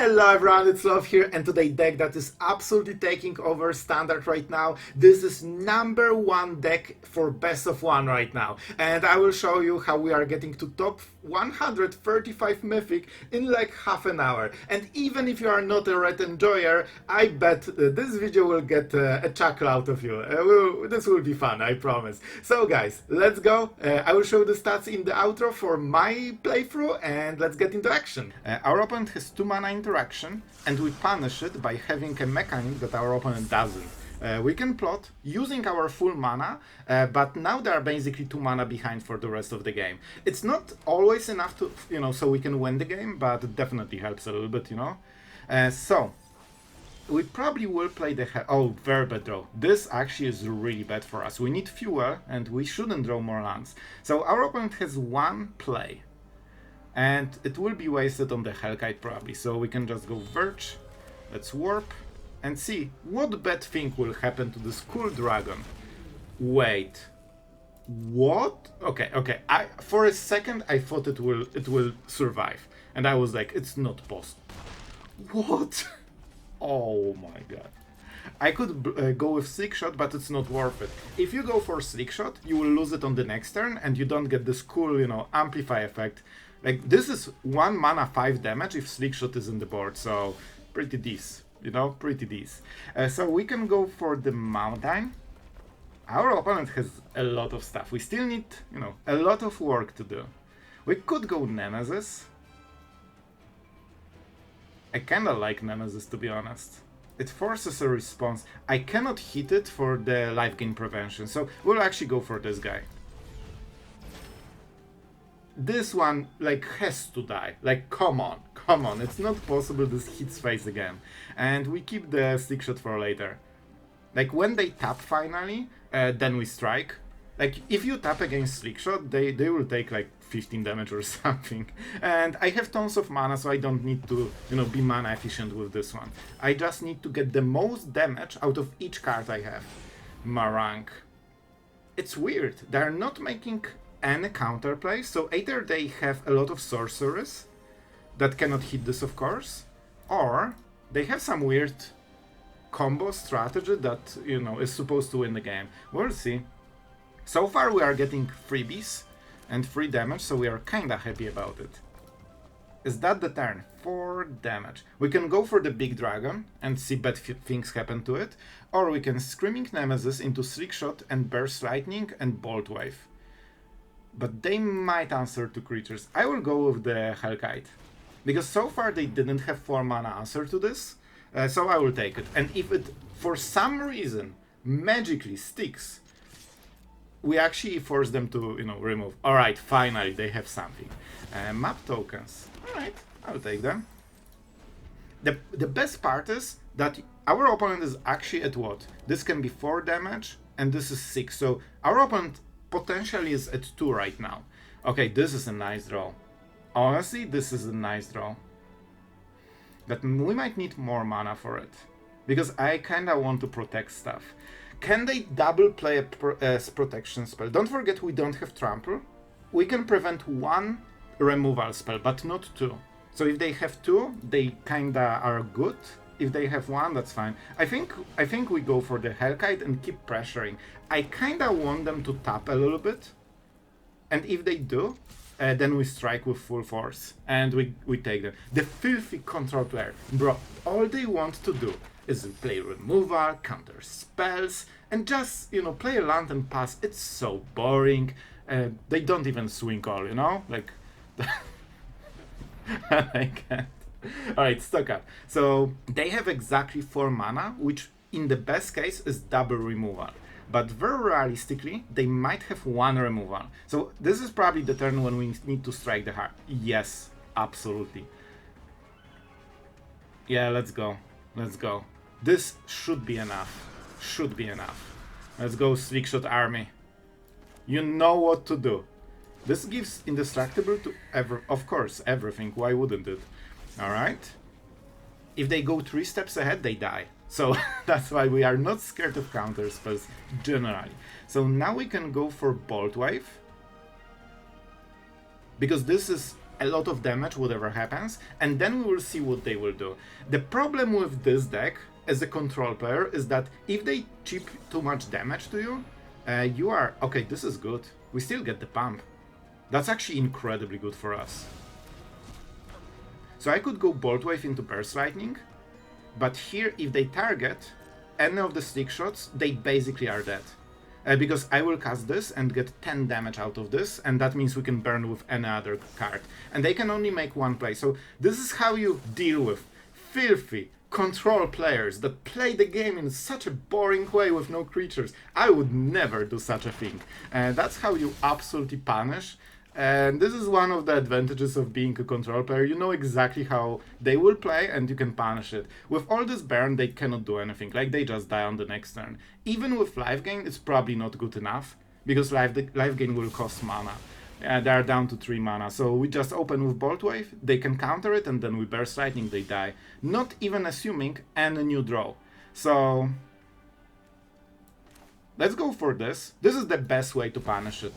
Hello everyone, it's Sloth here, and today deck that is absolutely taking over standard right now. This is #1 deck for best of one right now, and I will show you how we are getting to top 135 Mythic in like half an hour. And even if you are not a red enjoyer, I bet this video will get a chuckle out of you. This will be fun, I promise. So guys, let's go. I will show the stats in the outro for my playthrough, and let's get into action. Our opponent has 2 mana interaction, and we punish it by having a mechanic that our opponent doesn't. We can plot using our full mana, but now they are basically 2 mana behind for the rest of the game. It's not always enough to, so we can win the game, but it definitely helps a little bit, So, we probably will play the... Oh, very bad draw. This actually is really bad for us. We need fuel, and we shouldn't draw more lands. So our opponent has 1 play. And it will be wasted on the Hellkite probably, so we can just go Verge, let's warp, and see what bad thing will happen to this cool dragon. Wait, what? Okay, for a second I thought it will survive, and I was like, it's not possible. What? Oh my god. I could go with Slickshot, but it's not worth it. If you go for Slickshot, you will lose it on the next turn, and you don't get this cool, amplify effect. Like, this is 1 mana 5 damage if Slickshot is in the board, so pretty decent, pretty decent. So we can go for the Mountain. Our opponent has a lot of stuff. We still need, a lot of work to do. We could go Nemesis. I kinda like Nemesis, to be honest. It forces a response. I cannot hit it for the life gain prevention, so we'll actually go for this guy. This one, has to die. Come on, it's not possible this hits face again. And we keep the Slickshot for later. When they tap finally, then we strike. If you tap against Slickshot, they will take 15 damage or something. And I have tons of mana, so I don't need to, be mana efficient with this one. I just need to get the most damage out of each card I have. Marang. It's weird, they're not making any counterplay, so either they have a lot of sorcerers that cannot hit this, of course, or they have some weird combo strategy that, is supposed to win the game. We'll see. So far we are getting freebies and free damage, so we are kinda happy about it. Is that the turn? 4 damage. We can go for the big dragon and see bad things happen to it, or we can Screaming Nemesis into Slickshot and Burst Lightning and Boltwave. But they might answer to creatures. I will go with the Hellkite, because so far they didn't have 4 mana answer to this, so I will take it. And if it, for some reason, magically sticks, we actually force them to, remove. Alright, finally, they have something. Map tokens. Alright, I'll take them. The best part is that our opponent is actually at what? This can be 4 damage, and this is 6, so our opponent potentially is at 2 right now. Okay, this is a nice draw. Honestly, this is a nice draw. But we might need more mana for it, because I kinda want to protect stuff. Can they double play a protection spell? Don't forget we don't have trample. We can prevent 1 removal spell, but not 2. So if they have 2, they kinda are good. If they have 1, that's fine. I think we go for the Hellkite and keep pressuring. I kinda want them to tap a little bit, and if they do, then we strike with full force, and we take them. The filthy control player. Bro, all they want to do is play removal, counter spells, and just, play a land and pass. It's so boring. They don't even swing all, I can't. Alright, stock up. So they have exactly 4 mana, which in the best case is double removal. But very realistically, they might have 1 removal. So this is probably the turn when we need to strike the heart. Yes, absolutely. Yeah, let's go. Let's go. This should be enough. Should be enough. Let's go, Slickshot army. You know what to do. This gives indestructible to of course, everything. Why wouldn't it? Alright. If they go 3 steps ahead, they die. So that's why we are not scared of counter spells generally. So now we can go for Boltwave, because this is a lot of damage, whatever happens, and then we will see what they will do. The problem with this deck as a control player is that if they chip too much damage to you, you are... Okay, this is good. We still get the pump. That's actually incredibly good for us. So I could go Boltwave into Burst Lightning, but here if they target any of the stick shots, they basically are dead. Because I will cast this and get 10 damage out of this, and that means we can burn with any other card. And they can only make one play. So this is how you deal with filthy control players that play the game in such a boring way with no creatures. I would never do such a thing. That's how you absolutely punish. And this is one of the advantages of being a control player. You know exactly how they will play and you can punish it. With all this burn, they cannot do anything. Like, they just die on the next turn. Even with life gain, it's probably not good enough, because life gain will cost mana. They are down to 3 mana. So we just open with Boltwave, they can counter it, and then we Burst Lightning, they die. Not even assuming any new draw. So let's go for this. This is the best way to punish it.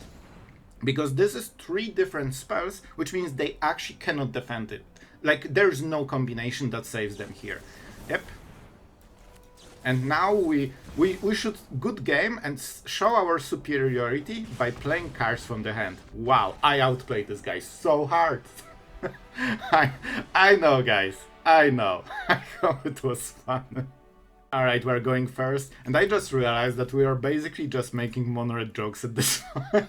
Because this is 3 different spells, which means they actually cannot defend it. Like, there's no combination that saves them here. Yep. And now we should good game and show our superiority by playing cards from the hand. Wow, I outplayed this guy so hard. I know, guys. I know. I hope it was fun. Alright, we're going first. And I just realized that we are basically just making mono-red jokes at this point.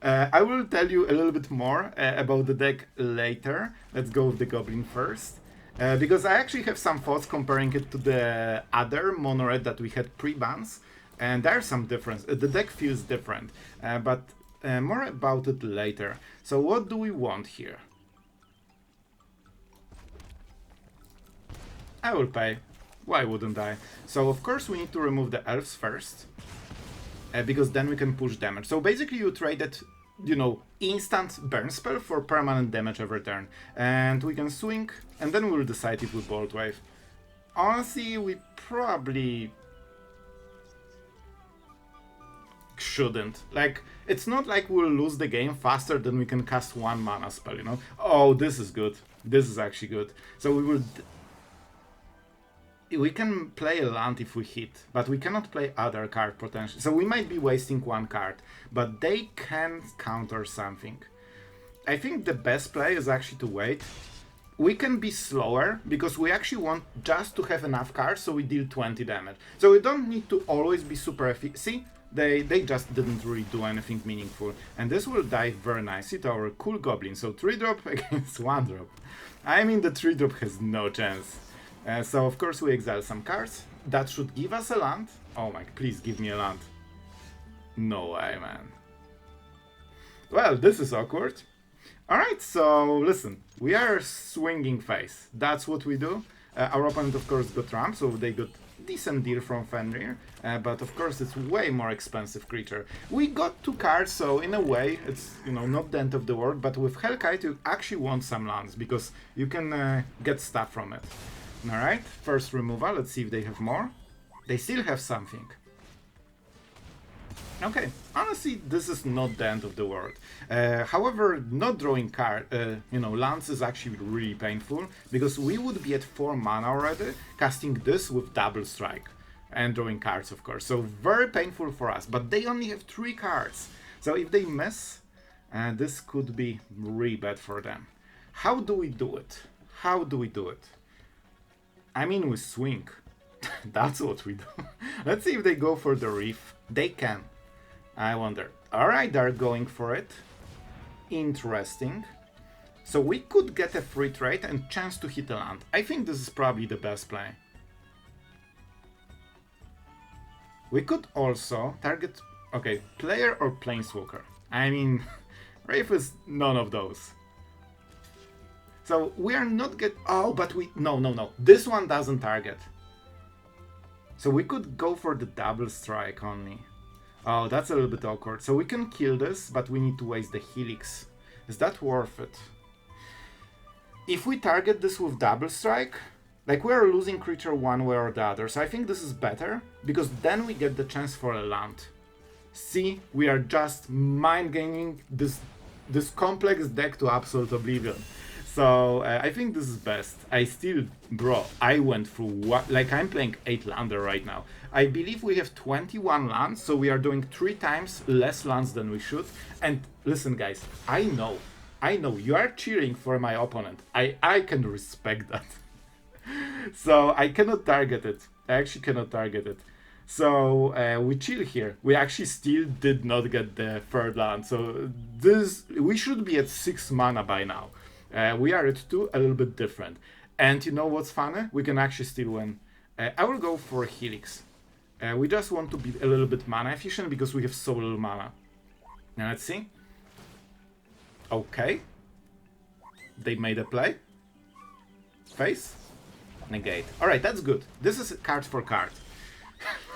I will tell you a little bit more about the deck later. Let's go with the Goblin first. Because I actually have some thoughts comparing it to the other mono-red that we had pre-bans. And there's some difference. The deck feels different. But more about it later. So what do we want here? I will pay. Why wouldn't I? So of course we need to remove the elves first. Because then we can push damage. So basically you traded, you know, instant burn spell for permanent damage every turn. And we can swing, and then we'll decide if we Boltwave. Honestly, we probably shouldn't. Like, it's not like we'll lose the game faster than we can cast 1 mana spell, you know? Oh, this is good. This is actually good. So we will... We can play a land if we hit, but we cannot play other card potentially. So we might be wasting 1 card, but they can counter something. I think the best play is actually to wait. We can be slower, because we actually want just to have enough cards so we deal 20 damage. So we don't need to always be super efficient. See? They just didn't really do anything meaningful. And this will die very nicely to our cool Goblin. So 3-drop against 1-drop. I mean, the 3-drop has no chance. So of course we exile some cards. That should give us a land. Oh my, please give me a land. No way, man. Well, this is awkward. Alright, so listen. We are swinging face. That's what we do. Our opponent of course got Ramp, so they got decent deal from Fenrir. But of course it's way more expensive creature. We got 2 cards, so in a way it's, you know, not the end of the world. But with Hellkite you actually want some lands, because you can get stuff from it. Alright, first removal, let's see if they have more. They still have something. Okay, honestly, this is not the end of the world. However, not drawing lands is actually really painful, because we would be at 4 mana already, casting this with double strike. And drawing cards, of course. So very painful for us, but they only have 3 cards. So if they miss, this could be really bad for them. How do we do it? How do we do it? I mean, we swing. That's what we do. Let's see if they go for the reef. They can. I wonder. Alright, they're going for it. Interesting. So we could get a free trade and chance to hit a land. I think this is probably the best play. We could also target... Okay, player or planeswalker. I mean, Wraith is none of those. So we are not get... Oh, but we... No. This one doesn't target. So we could go for the double strike only. Oh, that's a little bit awkward. So we can kill this, but we need to waste the Helix. Is that worth it? If we target this with double strike, like, we are losing creature one way or the other. So I think this is better, because then we get the chance for a land. See, we are just mind gaining this this complex deck to absolute oblivion. So I think this is best. I still, bro, I went through what, like I'm playing 8 lander right now. I believe we have 21 lands, so we are doing 3 times less lands than we should. And listen guys, I know, you are cheering for my opponent. I can respect that. So I cannot target it. I actually cannot target it. So we chill here. We actually still did not get the 3rd land. So this, we should be at 6 mana by now. We are at 2, a little bit different. And you know what's funny? We can actually still win. I will go for Helix. We just want to be a little bit mana efficient because we have so little mana. Now let's see. Okay. They made a play. Face. Negate. Alright, that's good. This is card for card.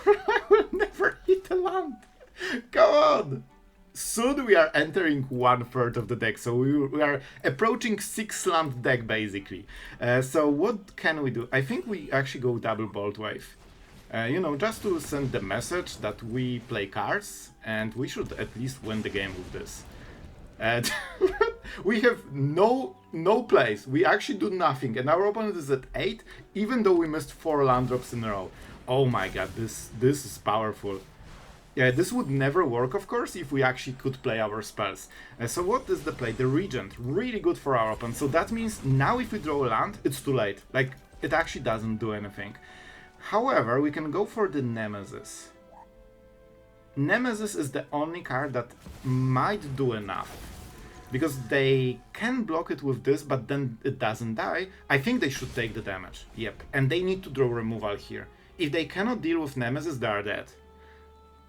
I will never hit a land. Come on. Soon we are entering 1/3 of the deck, so we are approaching 6 land deck basically. So what can we do? I think we actually go double Boltwave. You know, just to send the message that we play cards and we should at least win the game with this. And we have no plays. We actually do nothing, and our opponent is at 8, even though we missed 4 land drops in a row. Oh my god, this is powerful. Yeah, this would never work, of course, if we actually could play our spells. So what is the play? The Regent. Really good for our opponent. So that means now if we draw a land, it's too late. Like, it actually doesn't do anything. However, we can go for the Nemesis. Nemesis is the only card that might do enough. Because they can block it with this, but then it doesn't die. I think they should take the damage. Yep. And they need to draw removal here. If they cannot deal with Nemesis, they are dead.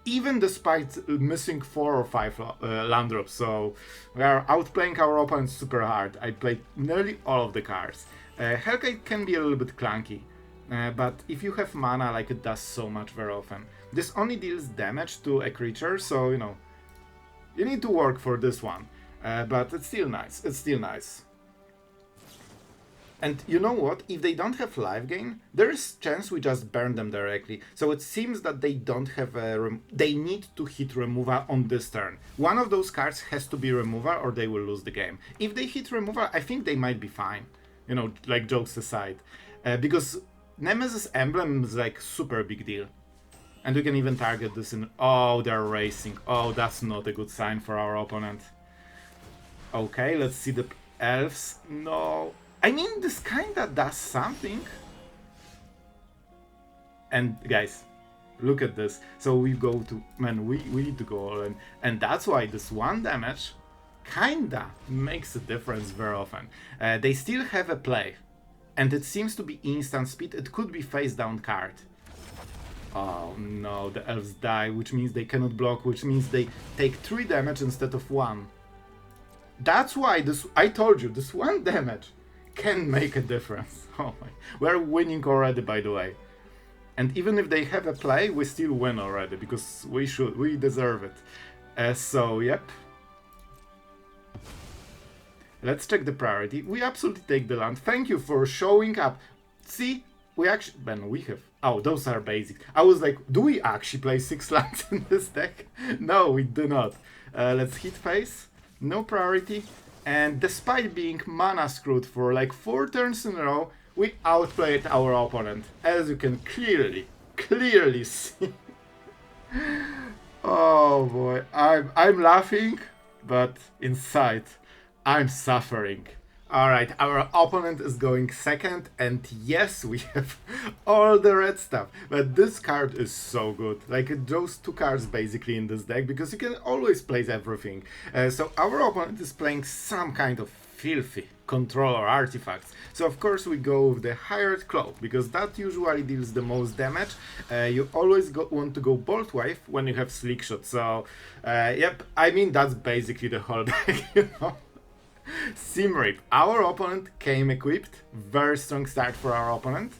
Even despite missing 4 or 5 land drops, so we are outplaying our opponent super hard. I played nearly all of the cards. Hellkite can be a little bit clunky, but if you have mana, like, it does so much very often. This only deals damage to a creature, so, you know, you need to work for this one. But it's still nice, it's still nice. And you know what? If they don't have life gain, there is chance we just burn them directly. So it seems that they don't have a... they need to hit removal on this turn. One of those cards has to be removal or they will lose the game. If they hit removal, I think they might be fine. You know, like, jokes aside. Because Nemesis emblem is like super big deal. And we can even target this in... oh, they're racing. Oh, that's not a good sign for our opponent. Okay, let's see the elves. No... I mean, this kinda does something. And guys, look at this. So we go to, man, we need to go all in. And that's why this 1 damage kinda makes a difference very often. They still have a play. And it seems to be instant speed. It could be face down card. Oh no, the elves die, which means they cannot block, which means they take 3 damage instead of 1. That's why this, I told you, this 1 damage can make a difference. Oh my, we're winning already, by the way. And even if they have a play, we still win already, because we deserve it. So, yep. Let's check the priority. We absolutely take the land. Thank you for showing up. See, we actually, man, we have, oh, those are basic. I was like, do we actually play 6 lands in this deck? No, we do not. Let's hit face. No priority. And despite being mana screwed for like 4 turns in a row, we outplayed our opponent, as you can clearly see. Oh boy, I'm laughing, but inside I'm suffering. Alright, our opponent is going second, and yes, we have all the red stuff, but this card is so good. Like, it draws 2 cards basically in this deck, because you can always place everything. So our opponent is playing some kind of filthy controller artifacts. So of course we go with the Hired Claw, because that usually deals the most damage. You always want to go Boltwave when you have Slickshot, so yep, I mean, that's basically the whole deck, you know. Simrape. Our opponent came equipped. Very strong start for our opponent.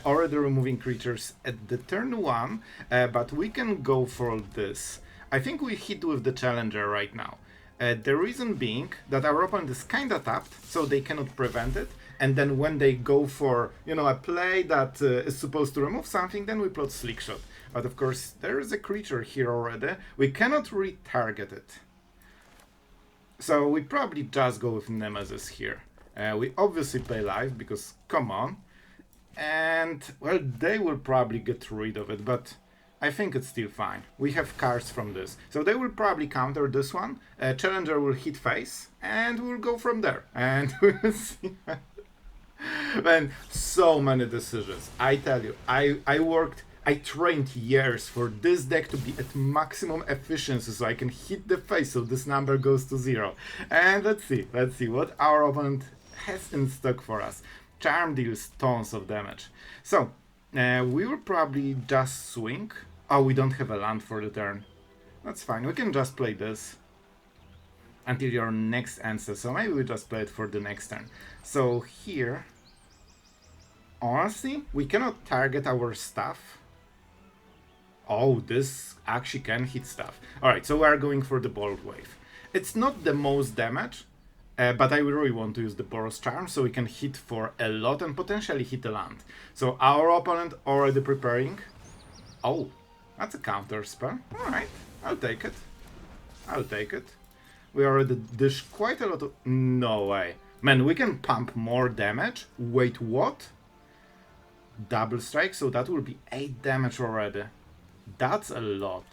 Already removing creatures at the turn 1, but we can go for this. I think we hit with the Challenger right now. The reason being that our opponent is kinda tapped, so they cannot prevent it. And then when they go for, you know, a play that is supposed to remove something, then we plot Slickshot. But of course, there is a creature here already. We cannot retarget it. So we probably just go with Nemesis here. We obviously play live because, come on. And, well, they will probably get rid of it, but I think it's still fine. We have cards from this. So they will probably counter this one. Challenger will hit face, and we'll go from there. And we'll see. Man, so many decisions. I tell you, I trained years for this deck to be at maximum efficiency so I can hit the face so this number goes to 0. And let's see what our opponent has in stock for us. Charm deals tons of damage. So, we will probably just swing. Oh, we don't have a land for the turn. That's fine, we can just play this until your next answer. So maybe we just play it for the next turn. So here, honestly, we cannot target our stuff. Oh, this actually can hit stuff. Alright, so we are going for the Boltwave. It's not the most damage, but I really want to use the Boros Charm so we can hit for a lot and potentially hit a land. So our opponent already preparing. Oh, that's a counter spell. Alright, I'll take it. I'll take it. We already dish quite a lot of... No way. Man, we can pump more damage. Wait, what? Double strike, so that will be 8 damage already. That's a lot.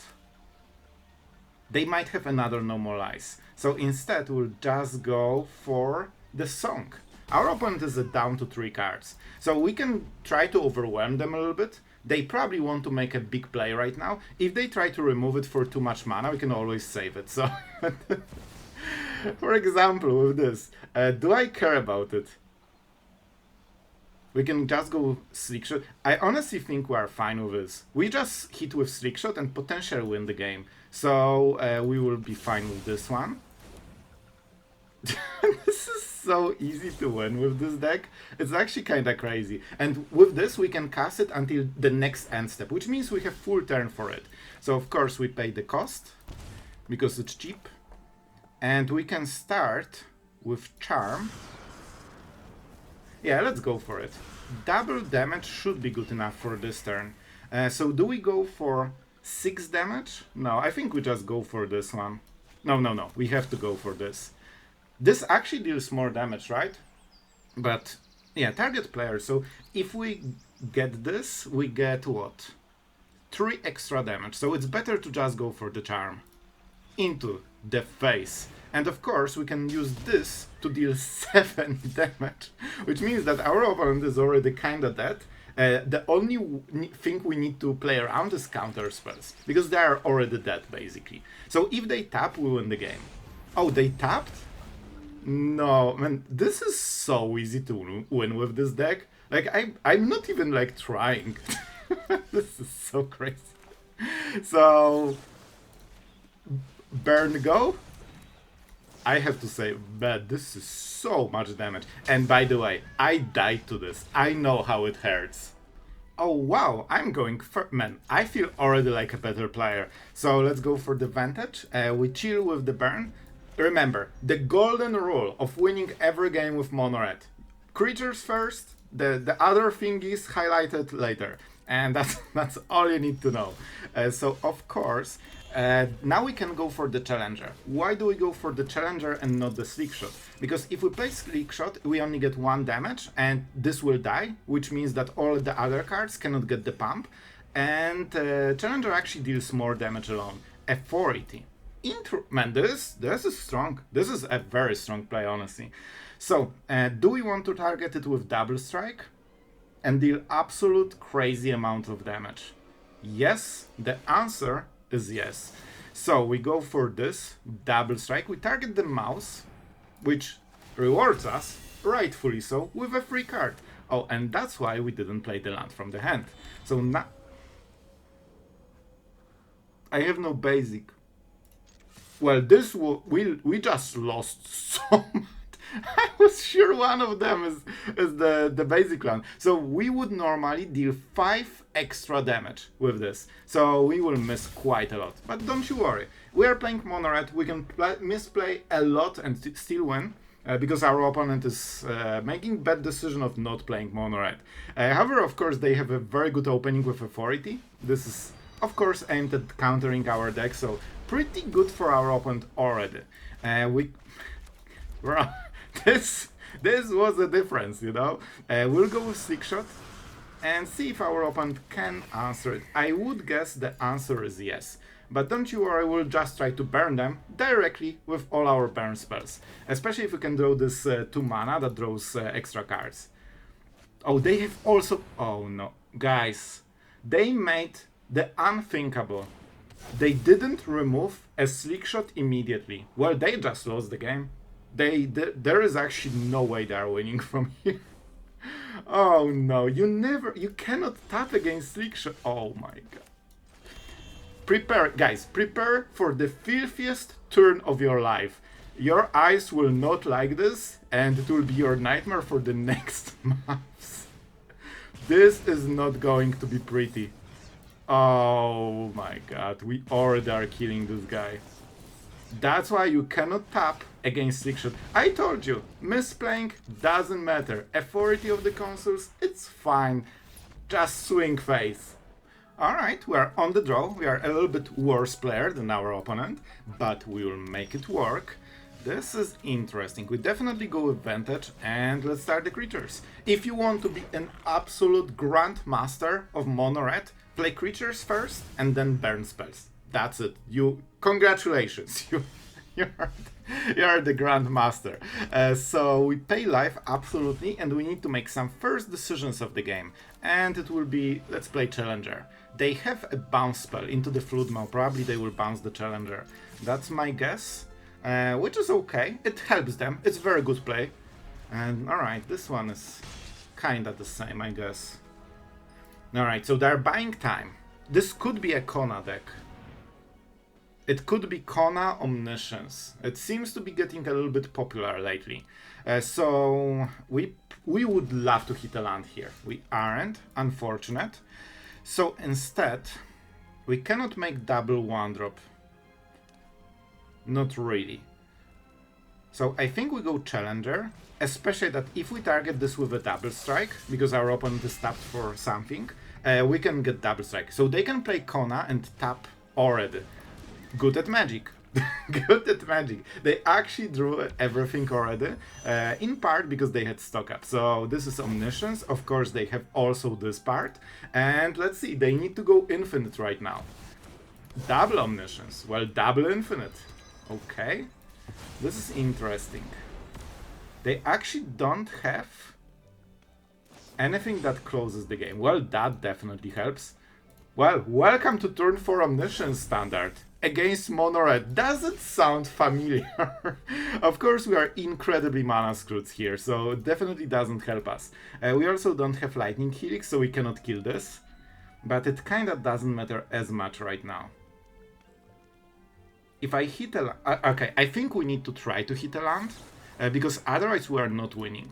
They might have another normalize. So instead, we'll just go for the song. Our opponent is down to 3 cards. So we can try to overwhelm them a little bit. They probably want to make a big play right now. If they try to remove it for too much mana, we can always save it. So, for example, with this, do I care about it? We can just go Slickshot. I honestly think we are fine with this. We just hit with Slickshot and potentially win the game. So we will be fine with this one. This is so easy to win with this deck. It's actually kind of crazy. And with this, we can cast it until the next end step, which means we have full turn for it. So of course we pay the cost because it's cheap. And we can start with Charm. Yeah, let's go for it. Double damage should be good enough for this turn. So do we go for 6 damage? No, I think we just go for this one. No. We have to go for this. This actually deals more damage, right? But, yeah, target player. So if we get this, we get what? 3 extra damage. So it's better to just go for the Charm. Into the face. And of course, we can use this to deal 7 damage, which means that our opponent is already kinda dead. The only thing we need to play around is counter spells, because they are already dead, basically. So if they tap, we win the game. Oh, they tapped? No, man, this is so easy to win with this deck. Like, I'm not even, like, trying. This is so crazy. So, burn go? I have to say, man, this is so much damage. And by the way, I died to this. I know how it hurts. Oh wow, I'm going for... Man, I feel already like a better player. So let's go for the Vantage. We chill with the burn. Remember, the golden rule of winning every game with mono red. Creatures first, the other thing is highlighted later. And that's all you need to know. So of course... now we can go for the Challenger. Why do we go for the Challenger and not the Slickshot? Because if we play Slickshot, we only get 1 damage, and this will die, which means that all the other cards cannot get the pump, and Challenger actually deals more damage alone. A 480. Man, this is strong. This is a very strong play, honestly. So, do we want to target it with Double Strike and deal absolute crazy amount of damage? Yes, the answer is yes. So we go for this Double Strike. We target the mouse, which rewards us, rightfully so, with a free card. Oh, and that's why we didn't play the land from the hand. So now I have no basic. Well, this we just lost so much. I was sure one of them is the basic land. So we would normally deal 5 extra damage with this. So we will miss quite a lot. But don't you worry. We are playing mono red. We can misplay a lot and still win. Because our opponent is making bad decision of not playing mono red. However, of course, they have a very good opening with a 480. This is of course aimed at countering our deck, so pretty good for our opponent already. Well, this was the difference, you know. We'll go with Slickshot and see if our opponent can answer it. I would guess the answer is yes. But don't you worry, we'll just try to burn them directly with all our burn spells. Especially if we can draw this 2 mana that draws extra cards. Oh, they have also... Oh no, guys. They made the unthinkable. They didn't remove a Slickshot immediately. Well, they just lost the game. There is actually no way they are winning from here. Oh no, you cannot tap against Slickshot. Oh my god. Prepare, guys, prepare for the filthiest turn of your life. Your eyes will not like this, and it will be your nightmare for the next months. This is not going to be pretty. Oh my god, we already are killing this guy. That's why you cannot tap against Slickshot. I told you, misplaying doesn't matter. Authority of the consoles, it's fine. Just swing face. Alright, we are on the draw. We are a little bit worse player than our opponent, but we will make it work. This is interesting. We definitely go with Vantage, and let's start the creatures. If you want to be an absolute grandmaster of mono red, play creatures first and then burn spells. That's it. Congratulations. You're the grandmaster. So we pay life absolutely, and we need to make some first decisions of the game. And it will be, let's play Challenger. They have a bounce spell into the Floodmaw. Probably they will bounce the Challenger. That's my guess, which is okay. It helps them. It's very good play. And alright, this one is kinda the same, I guess. Alright, so they're buying time. This could be a Kona deck. It could be Kona Omniscience. It seems to be getting a little bit popular lately. So we would love to hit a land here. We aren't, unfortunate. So instead, we cannot make double 1-drop. Not really. So I think we go Challenger, especially that if we target this with a double strike, because our opponent is tapped for something, we can get double strike. So they can play Kona and tap already. Good at Magic. Good at Magic. They actually drew everything already, in part because they had stock up. So this is Omniscience. Of course, they have also this part. And let's see, they need to go infinite right now. Double Omniscience. Well, double infinite. Okay. This is interesting. They actually don't have anything that closes the game. Well, that definitely helps. Well, welcome to turn 4 Omniscience standard. Against mono red. Does it sound familiar? Of course, we are incredibly mana screwed here, so it definitely doesn't help us. We also don't have Lightning Helix, so we cannot kill this. But it kinda doesn't matter as much right now. If I hit a okay, I think we need to try to hit a land, because otherwise we are not winning.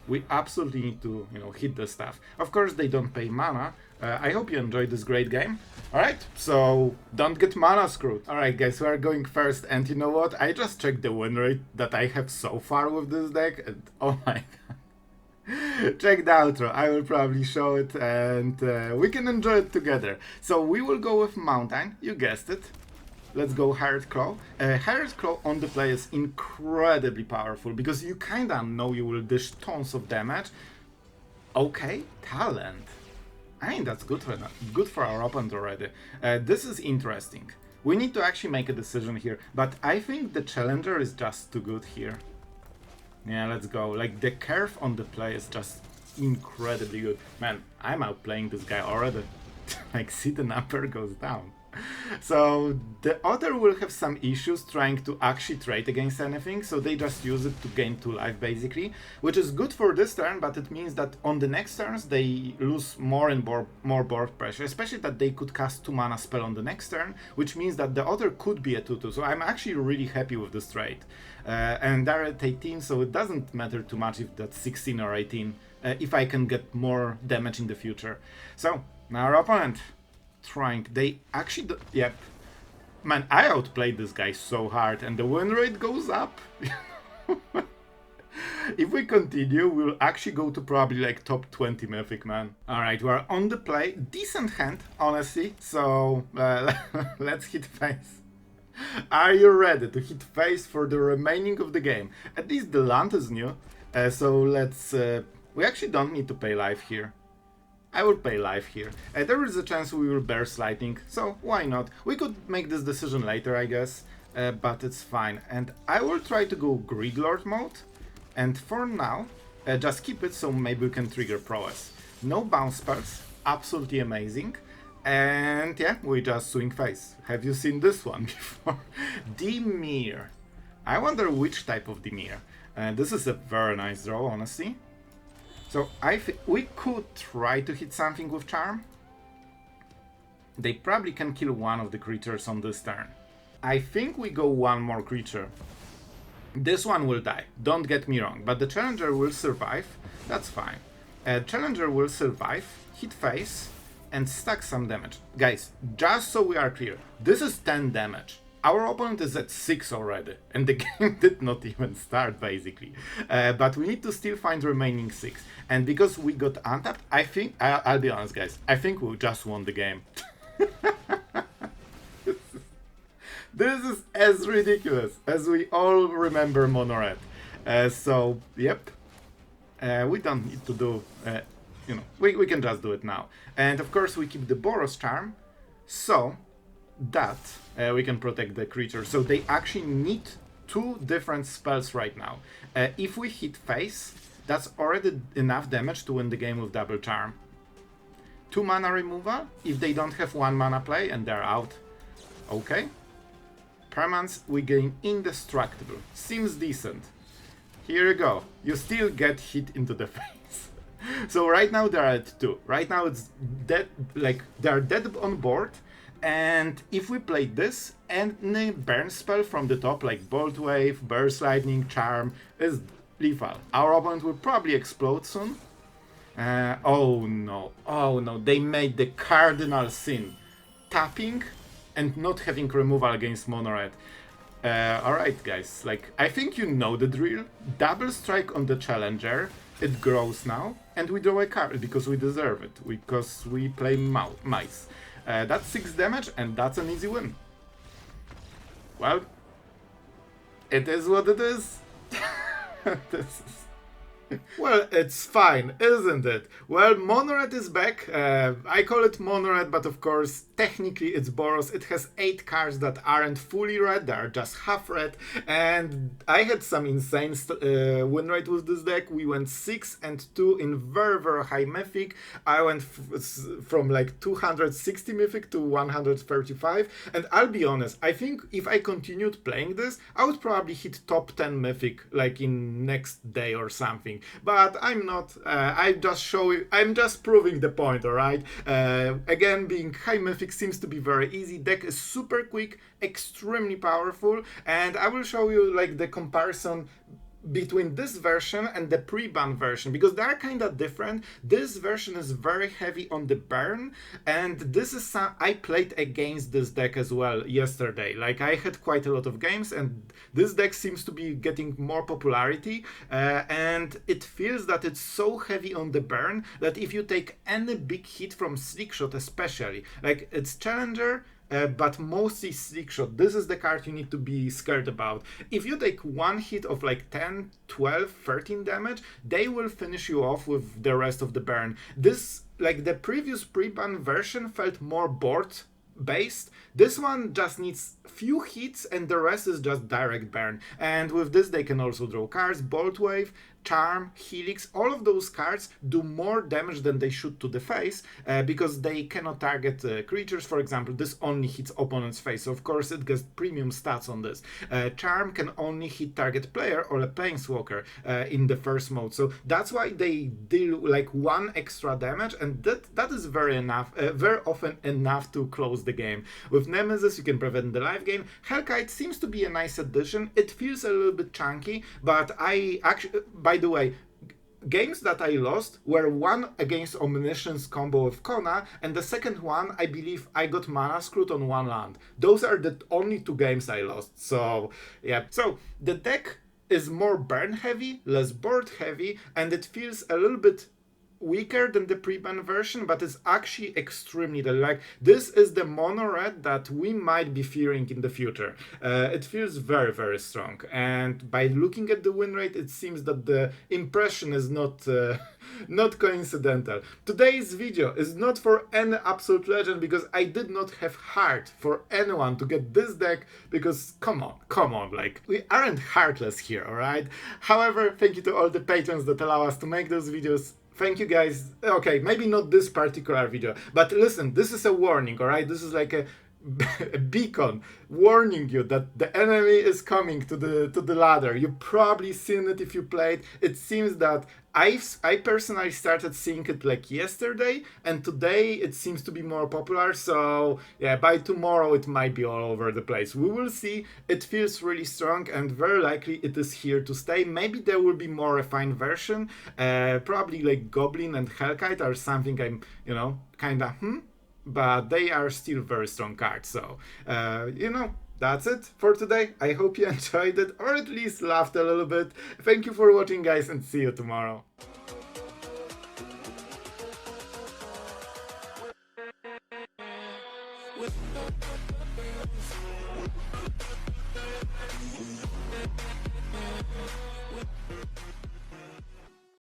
We absolutely need to, hit the stuff. Of course, they don't pay mana. I hope you enjoyed this great game. Alright, so don't get mana screwed. Alright guys, we are going first, and you know what? I just checked the win rate that I have so far with this deck, and oh my god. Check the outro, I will probably show it, and we can enjoy it together. So we will go with Mountain, you guessed it. Let's go Hired Claw. Hired Claw on the play is incredibly powerful, because you kinda know you will dish tons of damage. Okay, Talent. I mean, that's good for our opponent already. This is interesting. We need to actually make a decision here, but I think the Challenger is just too good here. Yeah, let's go. Like, the curve on the play is just incredibly good. Man, I'm outplaying this guy already. Like, see, the number goes down. So the other will have some issues trying to actually trade against anything, so they just use it to gain 2 life basically, which is good for this turn, but it means that on the next turns they lose more and more board pressure, especially that they could cast 2 mana spell on the next turn, which means that the other could be a 2/2, so I'm actually really happy with this trade. And they're at 18, so it doesn't matter too much if that's 16 or 18, if I can get more damage in the future. So, now our opponent they actually yep, man, I outplayed this guy so hard, and the win rate goes up. If we continue, we'll actually go to probably like top 20 Mythic, man. Alright, we're on the play. Decent hand, honestly. So, let's hit face. Are you ready to hit face for the remaining of the game? At least the land is new. So let's... we actually don't need to pay life here. I will pay life here. There is a chance we will burst lightning, so why not? We could make this decision later, I guess. But it's fine. And I will try to go Greedlord mode. And for now, just keep it so maybe we can trigger prowess. No bounce spells, absolutely amazing. And yeah, we just swing face. Have you seen this one before? Dimir. I wonder which type of Dimir. This is a very nice draw, honestly. So I think we could try to hit something with Charm. They probably can kill one of the creatures on this turn. I think we go one more creature. This one will die, don't get me wrong, but the Challenger will survive, that's fine. Challenger will survive, hit face, and stack some damage. Guys, just so we are clear, this is 10 damage. Our opponent is at 6 already, and the game did not even start, basically. But we need to still find remaining 6. And because we got untapped, I think, I'll be honest guys, I think we just won the game. This is as ridiculous as we all remember Mono Red. So, yep. We don't need to do, you know, we can just do it now. And of course we keep the Boros Charm, so that we can protect the creature. So they actually need 2 different spells right now. If we hit face, that's already enough damage to win the game with double charm. 2 mana removal, if they don't have 1 mana play and they're out. Okay. Permanence, we gain indestructible. Seems decent. Here you go. You still get hit into the face. So right now they're at 2. Right now it's dead, like they're dead on board. And if we play this, any burn spell from the top, like Boltwave, Burst Lightning, Charm, is lethal. Our opponent will probably explode soon. Oh no, they made the cardinal sin. Tapping and not having removal against Mono Red. Alright guys, like, I think you know the drill. Double strike on the Challenger, it grows now, and we draw a card because we deserve it, because we play mice. That's 6 damage, and that's an easy win. Well, it is what it is. This is... Well, it's fine, isn't it? Well, Mono Red is back. I call it Mono Red, but of course, technically it's Boros. It has 8 cards that aren't fully red, they are just half red. And I had some insane win rate with this deck. We went 6 and 2 in very, very high Mythic. I went from like 260 Mythic to 135. And I'll be honest, I think if I continued playing this, I would probably hit top 10 Mythic like in next day or something. But I'm not, I'm just proving the point, alright? Again, being high Mythic seems to be very easy. Deck is super quick, extremely powerful, and I will show you like the comparison between this version and the pre-ban version, because they are kind of different. This version is very heavy on the burn, and this is I played against this deck as well yesterday. Like, I had quite a lot of games, and this deck seems to be getting more popularity, and it feels that it's so heavy on the burn that if you take any big hit from Slickshot, especially, like, it's Challenger, but mostly Slickshot, this is the card you need to be scared about. If you take one hit of like 10, 12, 13 damage, they will finish you off with the rest of the burn. This, like the previous pre-ban version, felt more board based. This one just needs few hits and the rest is just direct burn. And with this they can also draw cards. Boltwave, Charm, Helix, all of those cards do more damage than they should to the face, because they cannot target creatures. For example, this only hits opponent's face, so of course it gets premium stats on this. Charm can only hit target player or a planeswalker in the first mode, so that's why they deal like one extra damage, and that is very often enough to close the game. With Nemesis you can prevent the life gain. Hellkite seems to be a nice addition. It feels a little bit chunky, but I actually, by the way, games that I lost were one against Omniscience combo with Kona, and the second one, I believe I got mana screwed on one land. Those are the only two games I lost, so yeah. So the deck is more burn heavy, less board heavy, and it feels a little bit weaker than the pre-ban version, but it's actually extremely like this is the mono red that we might be fearing in the future. It feels very, very strong, and by looking at the win rate, it seems that the impression is not not coincidental. Today's video is not for any absolute legend because I did not have heart for anyone to get this deck because come on, like we aren't heartless here, all right? However, thank you to all the patrons that allow us to make those videos. Thank you guys. Okay, maybe not this particular video, but listen, this is a warning, all right? This is like a beacon warning you that the enemy is coming to the ladder. You probably seen it if you played. It seems that I personally started seeing it like yesterday, and today it seems to be more popular. So yeah, by tomorrow it might be all over the place. We will see. It feels really strong, and very likely it is here to stay. Maybe there will be more refined version. Probably like Goblin and Hellkite or something. I'm kinda but they are still very strong cards. So, that's it for today. I hope you enjoyed it, or at least laughed a little bit. Thank you for watching, guys, and see you tomorrow. With